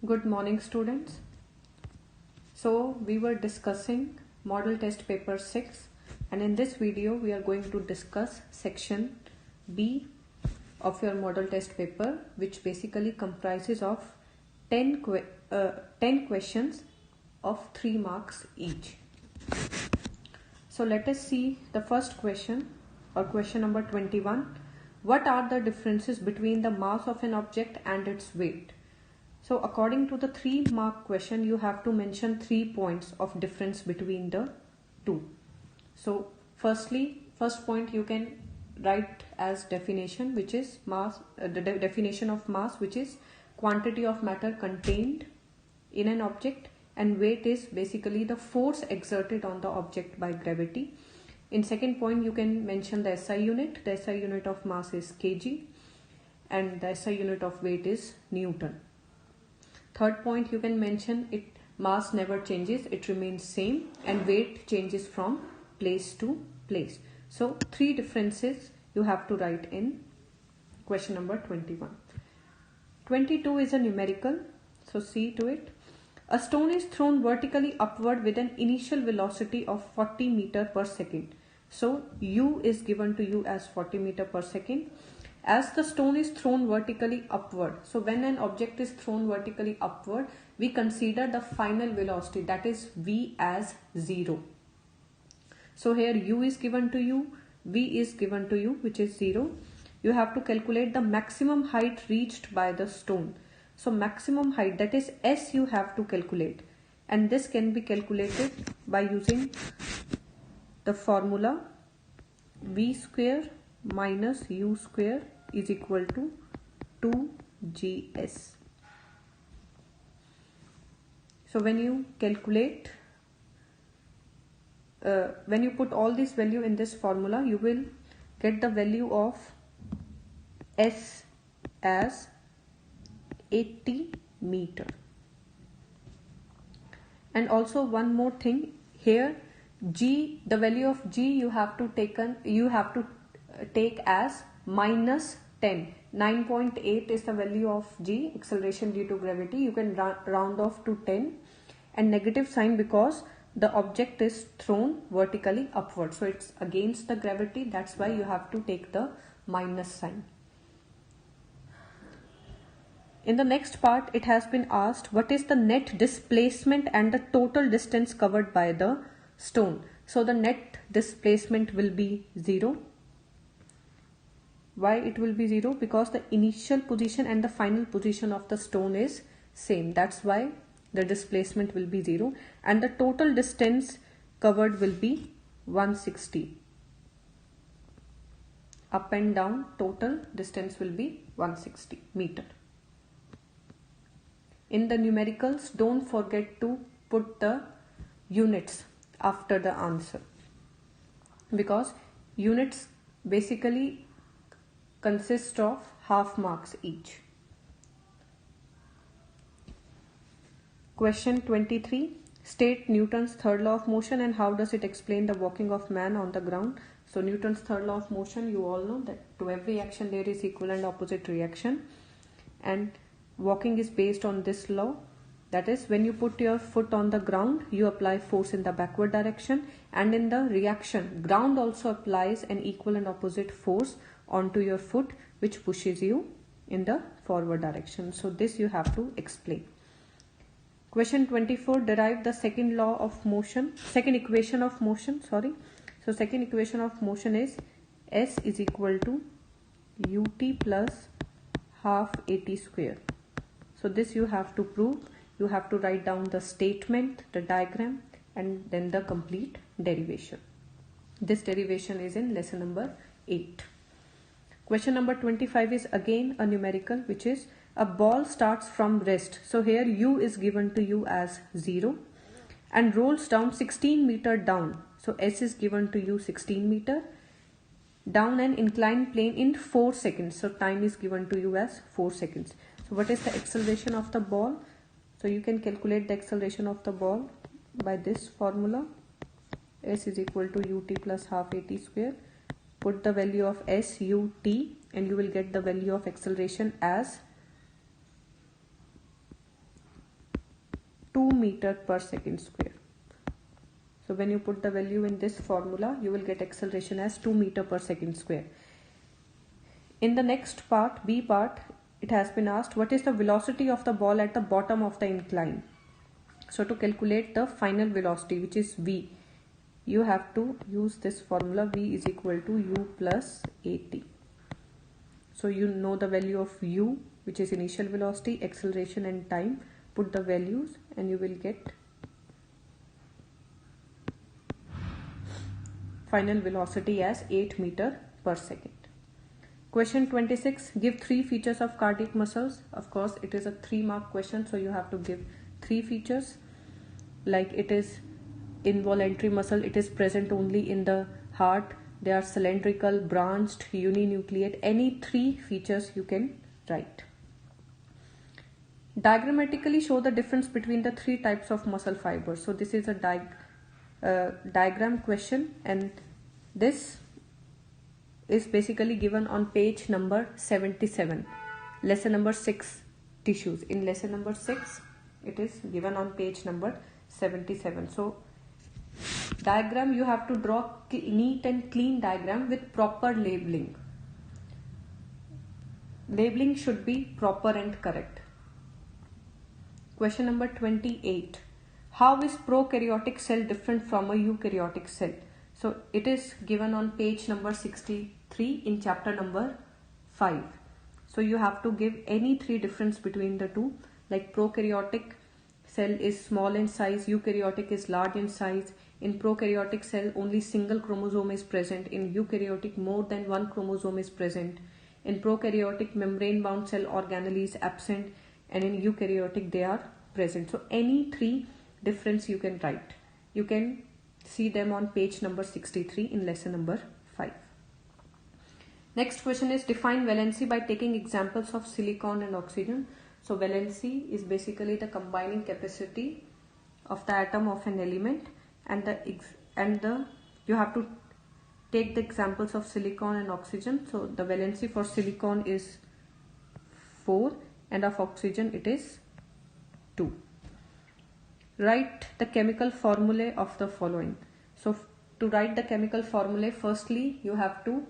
Good morning, students. So we were discussing model test paper 6, and in this video we are going to discuss section B of your model test paper, which basically comprises of 10 questions of 3 marks each. So let us see the first question, or question number 21. What are the differences between the mass of an object and its weight? So according to the 3-mark question, you have to mention 3 points of difference between the two. So first point you can write as definition, which is mass, the definition of mass, which is quantity of matter contained in an object, and weight is basically the force exerted on the object by gravity. In second point, you can mention the SI unit. The SI unit of mass is kg, and the SI unit of weight is Newton. Third point, you can mention it mass never changes, it remains same, and weight changes from place to place. So 3 differences you have to write in question number 21. 22 is a numerical, so see to it. A stone is thrown vertically upward with an initial velocity of 40 meter per second. So u is given to you as 40 meter per second. As the stone is thrown vertically upward, so when an object is thrown vertically upward, we consider the final velocity, that is v, as 0. So here u is given to you, v is given to you, which is 0. You have to calculate the maximum height reached by the stone. So maximum height, that is s, you have to calculate, and this can be calculated by using the formula v square minus u square is equal to 2gs. So when you calculate, when you put all this value in this formula, you will get the value of s as 80 meter. And also one more thing here, g, the value of g you have to take as minus 10. 9.8 is the value of g, acceleration due to gravity. You can round off to 10, and negative sign because the object is thrown vertically upward, so it's against the gravity, that's why you have to take the minus sign. In the next part, it has been asked what is the net displacement and the total distance covered by the stone. So the net displacement will be 0. Why it will be 0? Because the initial position and the final position of the stone is same. That's why the displacement will be 0. And the total distance covered will be 160. Up and down, total distance will be 160 meter. In the numericals, don't forget to put the units after the answer, because units basically consist of half marks each. Question 23. State Newton's third law of motion and how does it explain the walking of man on the ground. So Newton's third law of motion, you all know that to every action there is equal and opposite reaction, and walking is based on this law. That is, when you put your foot on the ground, you apply force in the backward direction, and in the reaction, ground also applies an equal and opposite force onto your foot, which pushes you in the forward direction. So this you have to explain. Question 24. Derive the second law of motion, second equation of motion, sorry. So second equation of motion is s is equal to ut plus half at square. So this you have to prove. You have to write down the statement, the diagram, and then the complete derivation. This derivation is in lesson number 8. Question number 25 is again a numerical, which is a ball starts from rest. So here u is given to you as 0 and rolls down 16 meter down. So s is given to you 16 meter down an inclined plane in 4 seconds. So time is given to you as 4 seconds. So what is the acceleration of the ball? So you can calculate the acceleration of the ball by this formula. S is equal to ut plus half at square. Put the value of s, u, t, and you will get the value of acceleration as 2 meter per second square. So when you put the value in this formula, you will get acceleration as 2 meter per second square. In the next part, B part, it has been asked what is the velocity of the ball at the bottom of the incline. So to calculate the final velocity, which is V, you have to use this formula. V is equal to U plus AT. So you know the value of U, which is initial velocity, acceleration and time. Put the values and you will get final velocity as 8 meter per second. Question 26. Give 3 features of cardiac muscles. Of course, it is a 3-mark question, so you have to give 3 features. Like it is involuntary muscle, it is present only in the heart. They are cylindrical, branched, uninucleate. Any 3 features you can write. Diagrammatically show the difference between the 3 types of muscle fibers. So this is a diagram question, and this is basically given on page number 77, lesson number 6, tissues. In lesson number 6, it is given on page number 77. So diagram, you have to draw neat and clean diagram with proper labeling. Labeling should be proper and correct. Question number 28. How is prokaryotic cell different from a eukaryotic cell? So it is given on page number 63 in chapter number 5. So you have to give any 3 difference between the two. Like prokaryotic cell is small in size, eukaryotic is large in size. In prokaryotic cell only single chromosome is present. In eukaryotic more than 1 chromosome is present. In prokaryotic membrane bound cell organelle is absent, and in eukaryotic they are present. So any 3 difference you can write. You can see them on page number 63 in lesson number 5. Next question is define valency by taking examples of silicon and oxygen. So valency is basically the combining capacity of the atom of an element, and you have to take the examples of silicon and oxygen. So the valency for silicon is 4 and of oxygen it is 2. Write the chemical formulae of the following. So to write the chemical formulae, firstly you have to